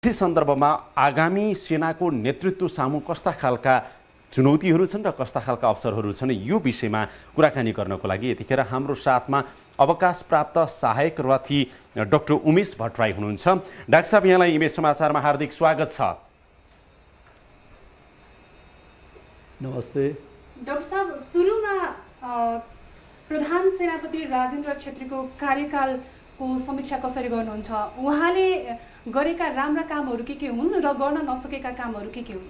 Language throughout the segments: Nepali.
यस सन्दर्भमा आगामी सेनाको नेतृत्व सामु कस्ता खालका चुनौतीहरू छन् र कस्ता खालका अवसरहरू छन् यो विषयमा कुराकानी गर्नको लागि यतिखेर हाम्रो साथमा अवकाश प्राप्त सहायक रथी डाक्टर उमेश भट्टराई हुनुहुन्छ। डाक्टर साहब, यहाँलाई इमेज समाचारमा हार्दिक स्वागत छ। नमस्ते डाक्टर साहब, सुरुमा प्रधान सेनापति राजेन्द्र छेत्रीको कार्यकालको समीक्षा कसरी गर्नुहुन्छ? उहाँले गरेका राम्रा कामहरू के हुन् र गर्न नसकेका कामहरू के हुन्?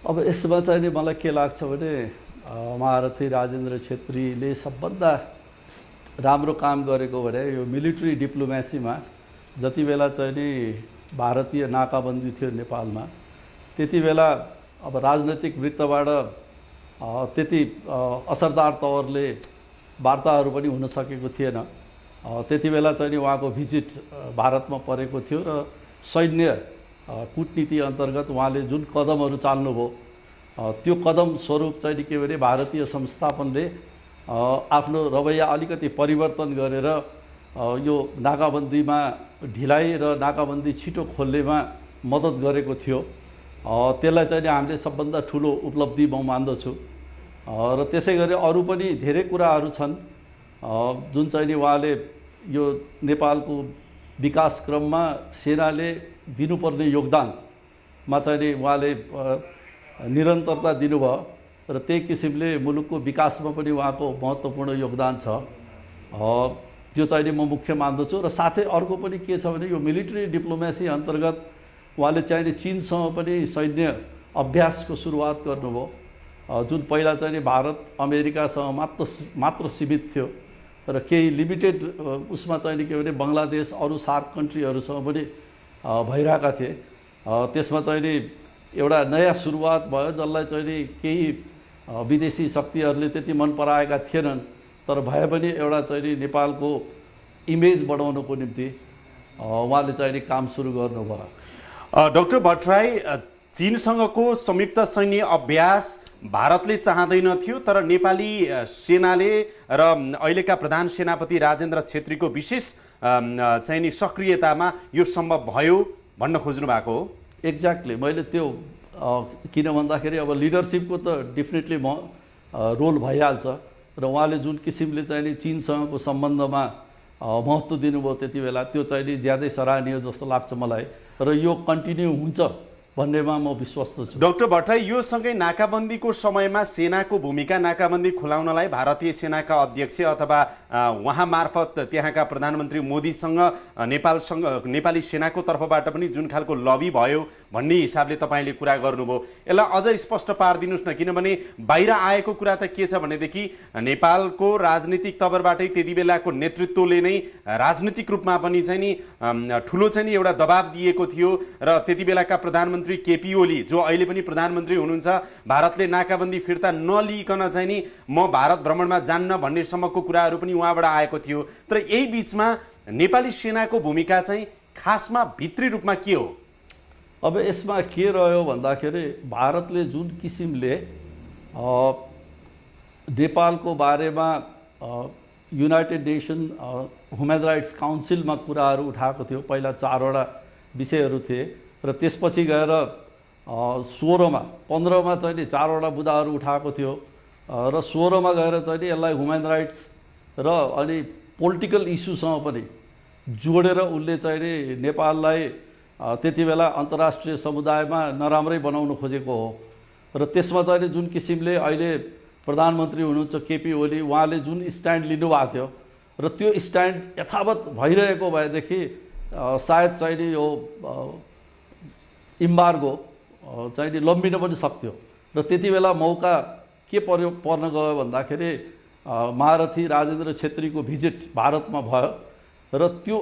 अब यसमा चाहिँ नि मलाई के लाग्छ भने महारथी राजेन्द्र छेत्रीले सबभन्दा राम्रो काम गरेको भने यो मिलिट्री डिप्लोमेसीमा जति बेला चाहिँ नि भारतीय नाकाबन्दी थियो नेपालमा, त्यति बेला अब राजनैतिक वृत्तबाट त्यति असरदार तवरले वार्ताहरू पनि हुन सकेको थिएन। त्यति बेला चाहिँ नि उहाँको भिजिट भारतमा परेको थियो र सैन्य कूटनीति अन्तर्गत उहाँले जुन कदमहरू चाल्नुभयो त्यो कदम स्वरूप चाहिँ के भने भारतीय संस्थापनले आफ्नो रवैया अलिकति परिवर्तन गरेर यो नाकाबन्दीमा ढिलाइ र नाकाबन्दी छिटो खोल्नेमा मद्दत गरेको थियो। त्यसलाई चाहिँ हामीले सबभन्दा ठुलो उपलब्धि म मान्दछु। र त्यसै गरी अरू पनि धेरै कुराहरू छन् जुन चाहिँ नि उहाँले यो नेपालको विकास क्रममा सेनाले दिनुपर्ने योगदानमा चाहिँ नि उहाँले निरन्तरता दिनुभयो र त्यही किसिमले मुलुकको विकासमा पनि उहाँको महत्त्वपूर्ण योगदान छ। त्यो चाहिँ नि म मुख्य मान्दछु। र साथै अर्को पनि के छ भने यो मिलिट्री डिप्लोमेसी अन्तर्गत उहाँले चाहिँ चीनसँग पनि सैन्य अभ्यासको सुरुवात गर्नुभयो, जुन पहिला चाहिँ भारत अमेरिकासँग मात्र सीमित थियो र केही लिमिटेड उसमा चाहिँ के भने बङ्गलादेश अरू सार्क कन्ट्रीहरूसँग पनि भइरहेका थिए। त्यसमा चाहिँ नि एउटा नयाँ सुरुवात भयो जसलाई चाहिँ नि केही विदेशी शक्तिहरूले त्यति मन पराएका थिएनन्, तर भए पनि एउटा चाहिँ नि नेपालको इमेज बढाउनको निम्ति उहाँले चाहिँ नि काम सुरु गर्नुभयो। डाक्टर भट्टराई, चीनसँगको संयुक्त सैन्य अभ्यास भारतले चाहँदैन थियो, तर नेपाली सेनाले र अहिलेका प्रधान सेनापति राजेन्द्र छेत्रीको विशेष चाहिँ नि सक्रियतामा यो सम्भव भयो भन्न खोज्नु भएको हो? एक्ज्याक्टली, मैले त्यो किन भन्दाखेरि अब लिडरसिपको त डेफिनेटली रोल भइहाल्छ र उहाँले जुन किसिमले चाहिँ नि चीनसँगको सम्बन्धमा महत्त्व दिनुभयो त्यति बेला त्यो चाहिँ नि ज्यादै सराहनीय जस्तो लाग्छ मलाई र यो कन्टिन्यू हुन्छ भन्नेमा म विश्वस्त छु। डाक्टर भट्टराई, यो सँगै नाकाबन्दीको समयमा सेनाको भूमिका, नाकाबन्दी खुलाउनलाई भारतीय सेनाका अध्यक्ष अथवा उहाँ मार्फत त्यहाँका प्रधानमन्त्री मोदीसँग नेपाली सेनाको तर्फबाट पनि जुन खालको लबी भयो भन्ने हिसाबले तपाईँले कुरा गर्नुभयो, यसलाई अझ स्पष्ट पारिदिनुहोस् न। किनभने बाहिर आएको कुरा त के छ भनेदेखि नेपालको राजनीतिक तवरबाटै त्यति बेलाको नेतृत्वले नै राजनीतिक रूपमा पनि चाहिँ नि ठुलो चाहिँ नि एउटा दबाब दिएको थियो र त्यति बेलाका प्रधानमन्त्री केपी ओली, जो अहिले पनि प्रधानमन्त्री हुनुहुन्छ, भारतले नाकाबन्दी फिर्ता नलिकन चाहिँ नि म भारत भ्रमणमा जान्न भन्नेसम्मको कुराहरू पनि उहाँबाट आएको थियो। तर यही बिचमा नेपाली सेनाको भूमिका चाहिँ खासमा भित्री रूपमा के हो? अब यसमा के रह्यो भन्दाखेरि भारतले जुन किसिमले नेपालको बारेमा युनाइटेड नेसन ह्युमन राइट्स काउन्सिलमा कुराहरू उठाएको थियो। पहिला 4वटा विषयहरू थिए र त्यसपछि गएर 16मा 15मा चाहिँ नि 4वटा मुद्दाहरू उठाएको थियो र 16मा गएर चाहिँ नि यसलाई ह्युमन राइट्स र अनि पोलिटिकल इस्युसँग पनि जोडेर उसले चाहिँ नि नेपाललाई त्यति बेला अन्तर्राष्ट्रिय समुदायमा नराम्रै बनाउन खोजेको हो। र त्यसमा चाहिँ नि जुन किसिमले अहिले प्रधानमन्त्री हुनुहुन्छ केपी ओली, उहाँले जुन स्ट्यान्ड लिनुभएको थियो र त्यो स्ट्यान्ड यथावत भइरहेको भएदेखि सायद चाहिँ नि यो इम्बार्गो चाहिँ नि लम्बिन पनि सक्थ्यो। र त्यति बेला मौका के पर्न गयो भन्दाखेरि महारथी राजेन्द्र छेत्रीको भिजिट भारतमा भयो र त्यो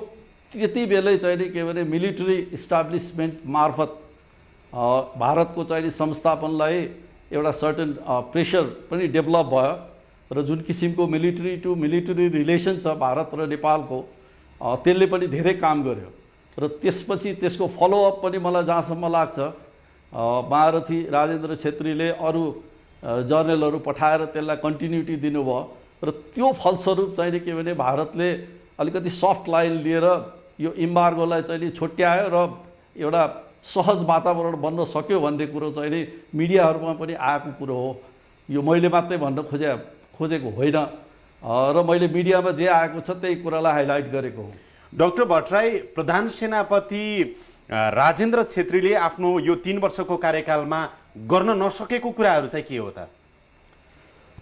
त्यति बेलै चाहिँ नि के भने मिलिट्री इस्टाब्लिसमेन्ट मार्फत भारतको चाहिँ नि संस्थापनलाई एउटा सर्टेन प्रेसर पनि डेभलप भयो र जुन किसिमको मिलिट्री टु मिलिट्री रिलेसन छ भारत र नेपालको, त्यसले पनि धेरै काम गर्यो। र त्यसपछि त्यसको फलोअप पनि मलाई जहाँसम्म लाग्छ महारथी राजेन्द्र छेत्रीले अरू जर्नलहरू पठाएर त्यसलाई कन्टिन्युटी दिनुभयो र त्यो फलस्वरूप चाहिँ के भने भारतले अलिकति सफ्ट लाइन लिएर यो इम्बार्गोलाई चाहिँ छोट्यायो र एउटा सहज वातावरण बन्न सक्यो भन्ने कुरो चाहिँ नि मिडियाहरूमा पनि आएको कुरो हो। यो मैले मात्रै भन्न खोजेको होइन र मैले मिडियामा जे आएको छ त्यही कुरालाई हाइलाइट गरेको हो। डाक्टर भट्टराई, प्रधान सेनापति राजेन्द्र छेत्रीले आफ्नो यो 3 वर्षको कार्यकालमा गर्न नसकेको कुराहरू चाहिँ के हो त?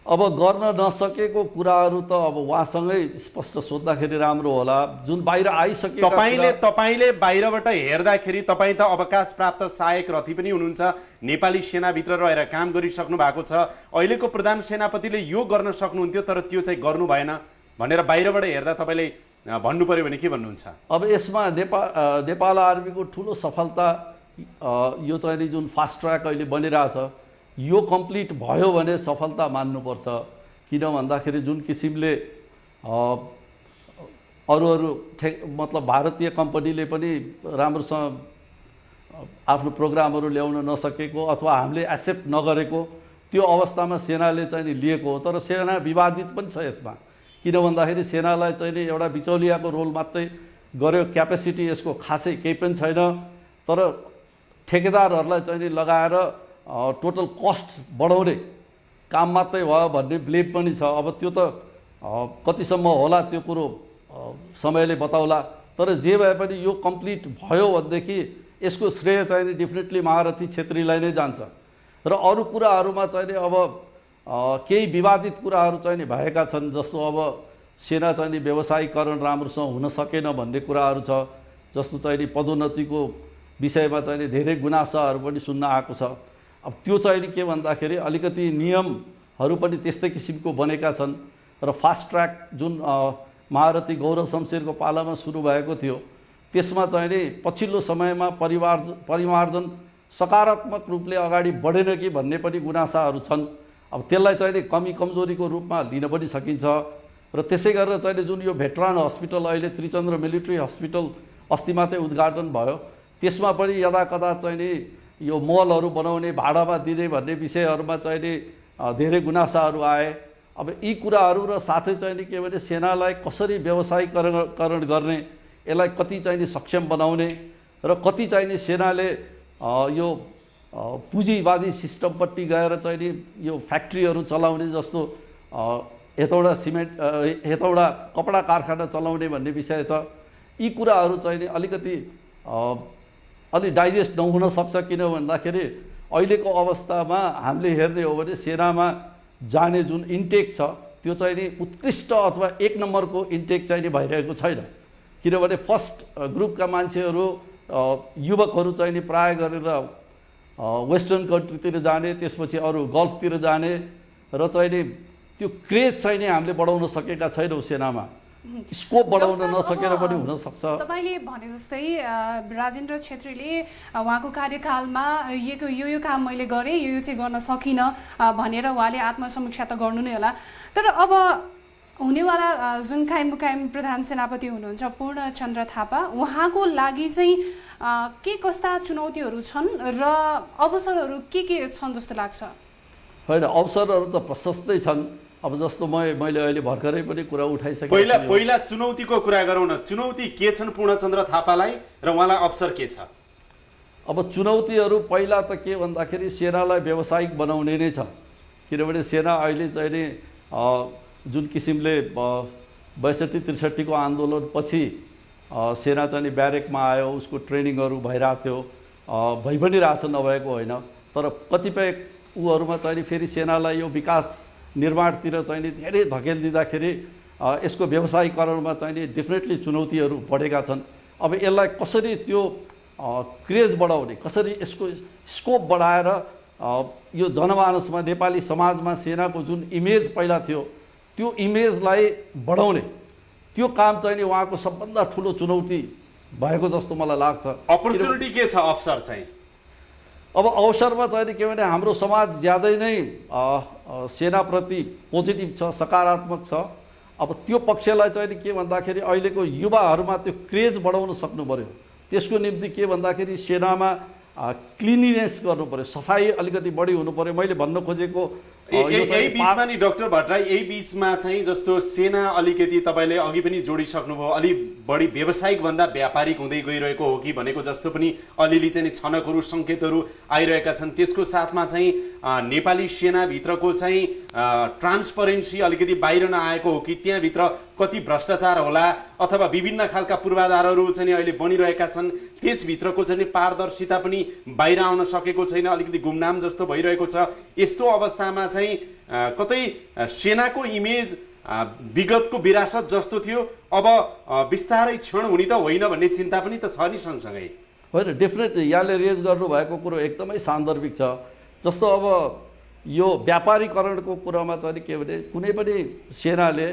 अब गर्न नसकेको कुराहरू त अब उहाँसँगै स्पष्ट सोद्धाखेरि राम्रो होला। जुन बाहिर आइसकेको तपाईले बाहिरबाट हेर्दाखेरि तपाईँ त अवकाश प्राप्त सहायक रथी पनि हुनुहुन्छ, नेपाली सेनाभित्र रहेर काम गरिसक्नु भएको छ। अहिलेको प्रधान सेनापतिले यो गर्न सक्नुहुन्थ्यो तर त्यो चाहिँ गर्नु भएन भनेर बाहिरबाट हेर्दा तपाईँले भन्नु पर्यो भने के भन्नुहुन्छ? अब यसमा नेपाल आर्मीको ठुलो सफलता यो चाहिँ जुन फास्ट ट्र्याक अहिले बनिरहेछ यो कम्प्लिट भयो भने सफलता मान्नुपर्छ। किन भन्दाखेरि जुन किसिमले अरू मतलब भारतीय कम्पनीले पनि राम्रोसँग आफ्नो प्रोग्रामहरू ल्याउन नसकेको अथवा हामीले एक्सेप्ट नगरेको त्यो अवस्थामा सेनाले चाहिँ नि लिएको हो। तर सेना विवादित पनि छ यसमा। किन भन्दाखेरि सेनालाई चाहिँ नि एउटा बिचौलियाको रोल मात्रै गर्यो, क्यापेसिटी यसको खासै केही पनि छैन। तर ठेकेदारहरूलाई चाहिँ नि लगाएर टोटल कस्ट बढाउने काम मात्रै भयो भन्ने ब्लेम पनि छ। अब त्यो त कतिसम्म होला त्यो कुरो समयले बताउला। तर जे भए पनि यो कम्प्लिट भयो भनेदेखि यसको श्रेय चाहिँ नि डेफिनेटली महारथी छेत्रीलाई नै जान्छ। र अरू कुराहरूमा चाहिँ नि अब केही विवादित कुराहरू चाहिँ नि भएका छन्, जस्तो अब सेना चाहिँ नि व्यवसायीकरण राम्रोसँग हुन सकेन भन्ने कुराहरू छ। जस्तो चाहिँ नि पदोन्नतिको विषयमा चाहिँ नि धेरै गुनासाहरू पनि सुन्न आएको छ। अब त्यो चाहिँ नि के भन्दाखेरि अलिकति नियमहरू पनि त्यस्तै किसिमको बनेका छन्। र फास्ट ट्र्याक जुन महारथी गौरव शमशेरको पालामा सुरु भएको थियो त्यसमा चाहिँ नि पछिल्लो समयमा परिमार्जन सकारात्मक रूपले अगाडि बढेन कि भन्ने पनि गुनासाहरू छन्। अब त्यसलाई चाहिँ नि कमी कमजोरीको रूपमा लिन पनि सकिन्छ। र त्यसै गरेर चाहिँ नि जुन यो भेटरान हस्पिटल अहिले त्रिचन्द्र मिलिट्री हस्पिटल अस्ति मात्रै उद्घाटन भयो त्यसमा पनि यदाकदा चाहिँ नि यो मलहरू बनाउने भाडामा दिने भन्ने विषयहरूमा चाहिँ नि धेरै गुनासाहरू आए। अब यी कुराहरू र साथै चाहिँ नि के भने सेनालाई कसरी व्यवसायीकरण गर्ने, यसलाई कति चाहिँ नि सक्षम बनाउने र कति चाहिँ नि सेनाले यो पुँजीवादी सिस्टमपट्टि गएर चाहिँ नि यो फ्याक्ट्रीहरू चलाउने, जस्तो हेतौडा सिमेन्ट हेतौडा कपडा कारखाना चलाउने भन्ने विषय छ। यी कुराहरू चाहिँ नि अलिकति अलि डाइजेस्ट नहुन सक्छ। किन भन्दाखेरि अहिलेको अवस्थामा हामीले हेर्ने हो भने सेनामा जाने जुन इन्टेक छ त्यो चाहिँ नि उत्कृष्ट अथवा 1 नम्बरको इन्टेक चाहिँ नि भइरहेको छैन। किनभने फर्स्ट ग्रुपका मान्छेहरू युवकहरू चाहिँ नि प्राय गरेर वेस्टर्न कन्ट्रीतिर जाने, त्यसपछि अरू गल्फतिर जाने र चाहिँ नि त्यो क्रेज चाहिँ नि हामीले बढाउन सकेका छैनौँ। सेनामा स्कोप बढाउन नसकेर पनि हुन सक्छ। तपाईले भने जस्तै राजेन्द्र छेत्रीले उहाँको कार्यकालमा यो काम मैले गरेँ, यो चाहिँ गर्न सकिनँ भनेर उहाँले आत्मसमीक्षा त गर्नु नै होला। तर अब हुनेवाला जुन कायम प्रधान सेनापति हुनुहुन्छ पूर्णचन्द्र थापा, उहाँको लागि चाहिँ के कस्ता चुनौतीहरू छन् र अवसरहरू के छन् जस्तो लाग्छ? होइन, अवसरहरू त प्रशस्तै छन्। अब जस्तो मैले अहिले भर्खरै पनि कुरा उठाइसकेँ। पहिला चुनौतीको कुरा गरौँ न। चुनौती के छन् पूर्णचन्द्र थापालाई र उहाँलाई अवसर के छ? अब चुनौतीहरू पहिला त के भन्दाखेरि सेनालाई व्यावसायिक बनाउने नै छ। किनभने सेना अहिले चाहिँ नि जुन किसिमले 62-63 को आन्दोलनपछि सेना चाहिँ नि ब्यारेकमा आयो, उसको ट्रेनिङहरू भइरहेको थियो, भइ पनि रहेछ, नभएको होइन। तर कतिपय उहरूमा चाहिँ नि फेरि सेनालाई यो विकास निर्माणतिर चाहिँ नि धेरै धकेल दिँदाखेरि यसको व्यवसायीकरणमा चाहिँ नि डेफिनेटली चुनौतीहरू बढेका छन्। अब यसलाई कसरी त्यो क्रेज बढाउने, कसरी यसको स्कोप बढाएर यो जनमानसमा नेपाली समाजमा सेनाको जुन इमेज पहिला थियो त्यो इमेजलाई बढाउने, त्यो काम चाहिँ नि उहाँको सबभन्दा ठुलो चुनौती भएको जस्तो मलाई लाग्छ। अपर्च्युनिटी के छ, अवसर चाहिँ? अब अवसरमा चाहिँ नि के भने हाम्रो समाज ज्यादै नै सेनाप्रति पोजिटिभ छ, सकारात्मक छ। अब त्यो पक्षलाई चाहिँ नि के भन्दाखेरि अहिलेको युवाहरूमा त्यो क्रेज बढाउन सक्नु पर्यो। त्यसको निम्ति के भन्दाखेरि सेनामा क्लिनिनेस गर्नु पर्यो, सफाई अलिकति बढी हुनु पर्यो। मैले भन्न खोजेको यही बिचमा नि डाक्टर भट्टराई, यही बिचमा चाहिँ जस्तो सेना अलिकति तपाईँले अघि पनि जोडिसक्नुभयो, अलि बढी व्यावसायिक भन्दा व्यापारिक हुँदै गइरहेको हो कि भनेको जस्तो पनि अलिअलि चाहिँ छनकहरू सङ्केतहरू आइरहेका छन्। त्यसको साथमा चाहिँ नेपाली सेनाभित्रको चाहिँ ट्रान्सपरेन्सी अलिकति बाहिर नआएको हो कि त्यहाँभित्र कति भ्रष्टाचार होला अथवा विभिन्न खालका पूर्वाधारहरू चाहिँ अहिले बनिरहेका छन्, त्यसभित्रको चाहिँ पारदर्शिता पनि बाहिर आउन सकेको छैन, अलिकति गुमनाम जस्तो भइरहेको छ। यस्तो अवस्थामा चाहिँ कतै सेनाको इमेज विगतको विरासत जस्तो थियो अब बिस्तारै क्षण हुने त होइन भन्ने चिन्ता पनि त छ नि सँगसँगै। होइन, डेफिनेटली यहाँले रेज गर्नुभएको कुरो एकदमै सान्दर्भिक छ। जस्तो अब यो व्यापारीकरणको कुरामा चाहिँ के भने कुनै पनि सेनाले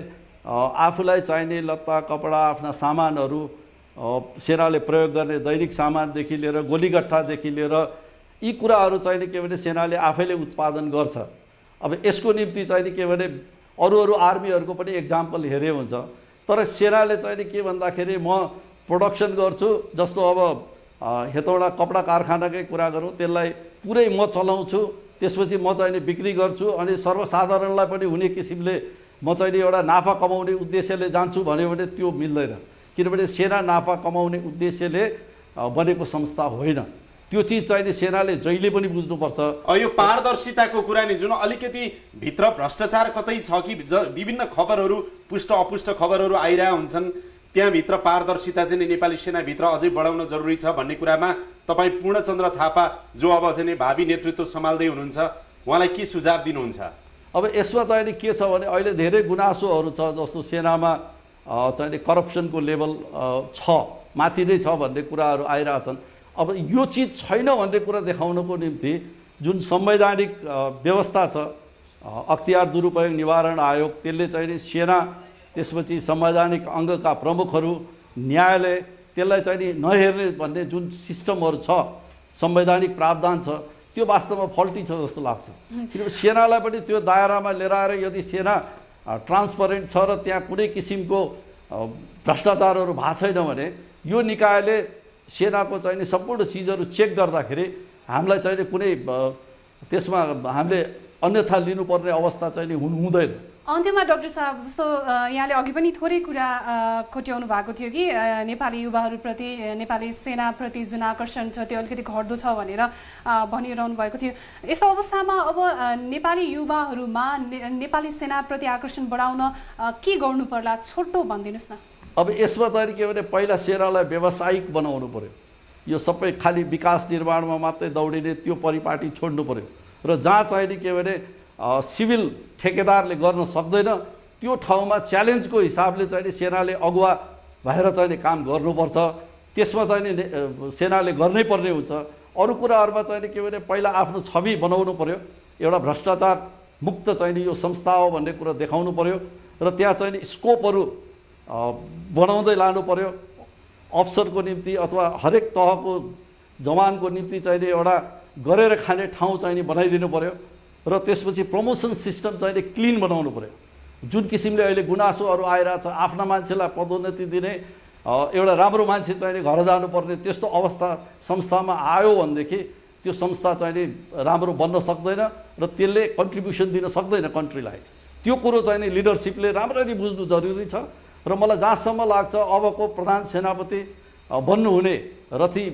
आफूलाई चाहिने लत्ता कपडा आफ्ना सामानहरू सेनाले प्रयोग गर्ने दैनिक सामानदेखि लिएर गोलीगट्ठादेखि लिएर यी कुराहरू चाहिने के भने सेनाले आफैले उत्पादन गर्छ। अब यसको निम्ति चाहिने के भने अरू आर्मीहरूको पनि एक्जाम्पल हेरे हुन्छ, तर सेनाले चाहिने के भन्दाखेरि म प्रोडक्सन गर्छु, जस्तो अब हेतौँडा कपडा कारखानाकै कुरा गरौँ, त्यसलाई पुरै म चलाउँछु, त्यसपछि म चाहिने बिक्री गर्छु अनि सर्वसाधारणलाई पनि हुने किसिमले म चाहिने एउटा नाफा कमाउने उद्देश्यले जान्छु भन्यो भने त्यो मिल्दैन, किनभने सेना नाफा कमाउने उद्देश्यले बनेको संस्था होइन। त्यो चिज चाहिने सेनाले जहिले पनि बुझ्नुपर्छ। यो पारदर्शिताको कुरा नि जुन अलिकति भित्र भ्रष्टाचार कतै छ कि विभिन्न खबरहरू पुष्ट अपुष्ट खबरहरू आइरहेका हुन्छन्, त्यहाँभित्र पारदर्शिता चाहिँ नेपाली सेनाभित्र अझै बढाउन जरुरी छ भन्ने कुरामा तपाईँ पूर्णचन्द्र थापा जो अब चाहिँ भावी नेतृत्व सम्हाल्दै हुनुहुन्छ उहाँलाई के सुझाव दिनुहुन्छ? अब यसमा चाहिने के छ भने अहिले धेरै गुनासोहरू छ, जस्तो सेनामा चाहिने करप्सनको लेभल छ, माथि नै छ भन्ने कुराहरू आइरहेछन्। अब यो चिज छैन भन्ने कुरा देखाउनको निम्ति जुन संवैधानिक व्यवस्था छ, अख्तियार दुरुपयोग निवारण आयोग, त्यसले चाहिने सेना, त्यसपछि संवैधानिक अङ्गका प्रमुखहरू, न्यायालय, त्यसलाई चाहिने नहेर्ने भन्ने जुन सिस्टमहरू छ, संवैधानिक प्रावधान छ, त्यो वास्तवमा फल्टी छ जस्तो लाग्छ। किनभने सेनालाई पनि त्यो दायरामा लिएर आएर यदि सेना ट्रान्सपरेन्ट छ र त्यहाँ कुनै किसिमको भ्रष्टाचारहरू भएको छैन भने यो निकायले सेनाको चाहिने सम्पूर्ण चिजहरू चेक गर्दाखेरि हामीलाई चाहिने कुनै त्यसमा हामीले अन्यथा लिनुपर्ने अवस्था चाहिँ हुँदैन। अन्त्यमा डाक्टर साहब, जस्तो यहाँले अघि पनि थोरै कुरा कोट्याउनु भएको थियो कि नेपाली युवाहरूप्रति, नेपाली सेनाप्रति जुन आकर्षण छ त्यो अलिकति घट्दो छ भनेर भनिरहनु भएको थियो। यस्तो अवस्थामा अब नेपाली युवाहरूमा नेपाली सेनाप्रति आकर्षण बढाउन के गर्नु पर्ला, छोटो भनिदिनुहोस् न। अब यसमा चाहिँ के भने पहिला सेनालाई व्यावसायिक बनाउनु पर्यो, यो सबै खालि विकास निर्माणमा मात्रै दौडिने त्यो परिपाटी छोड्नु पर्यो र जहाँ चाहिने के भने सिभिल ठेकेदारले गर्न सक्दैन त्यो ठाउँमा च्यालेन्जको हिसाबले चाहिँ सेनाले अगुवा भएर चाहिँ काम गर्नुपर्छ। त्यसमा चाहिँ सेनाले गर्नै पर्ने हुन्छ। अरू कुराहरूमा चाहिँ के भने पहिला आफ्नो छवि बनाउनु पर्यो, एउटा भ्रष्टाचार मुक्त चाहिँ यो संस्था हो भन्ने कुरा देखाउनु पर्यो र त्यहाँ चाहिँ स्कोपहरू बनाउँदै लानु पर्यो। अफसरको निम्ति अथवा हरेक तहको जवानको निम्ति चाहिँ एउटा गरेर खाने ठाउँ चाहिँ बनाइदिनु पर्यो र त्यसपछि प्रमोसन सिस्टम चाहिँ क्लिन बनाउनु पर्यो। जुन किसिमले अहिले गुनासोहरू आइरहेछ, आफ्ना मान्छेलाई पदोन्नति दिने, एउटा राम्रो मान्छे चाहिँ घर जानुपर्ने त्यस्तो अवस्था संस्थामा आयो भनेदेखि त्यो संस्था चाहिँ राम्रो बन्न सक्दैन र त्यसले कन्ट्रिब्युसन दिन सक्दैन कन्ट्रीलाई। त्यो कुरो चाहिँ लिडरसिपले राम्ररी बुझ्नु जरुरी छ र मलाई जहाँसम्म लाग्छ अबको प्रधान सेनापति बन्नुहुने रथी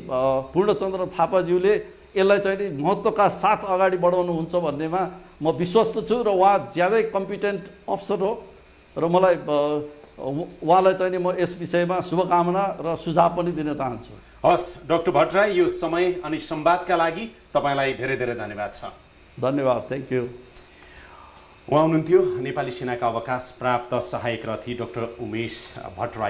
पूर्णचन्द्र थापाज्यूले यसलाई चाहिँ महत्त्वका साथ अगाडि बढाउनुहुन्छ भन्नेमा म विश्वस्त छु र उहाँ ज्यादै कम्पिटेन्ट अफसर हो र मलाई उहाँलाई चाहिँ म यस विषयमा शुभकामना र सुझाव पनि दिन चाहन्छु। हस् डाक्टर भट्टराई, यो समय अनि संवादका लागि तपाईँलाई धेरै धेरै धन्यवाद छ। धन्यवाद, थ्याङ्क यू। उहाँ हुनुहुन्थ्यो नेपाली सेनाका अवकाश प्राप्त सहायक रथी डाक्टर उमेश भट्टराई।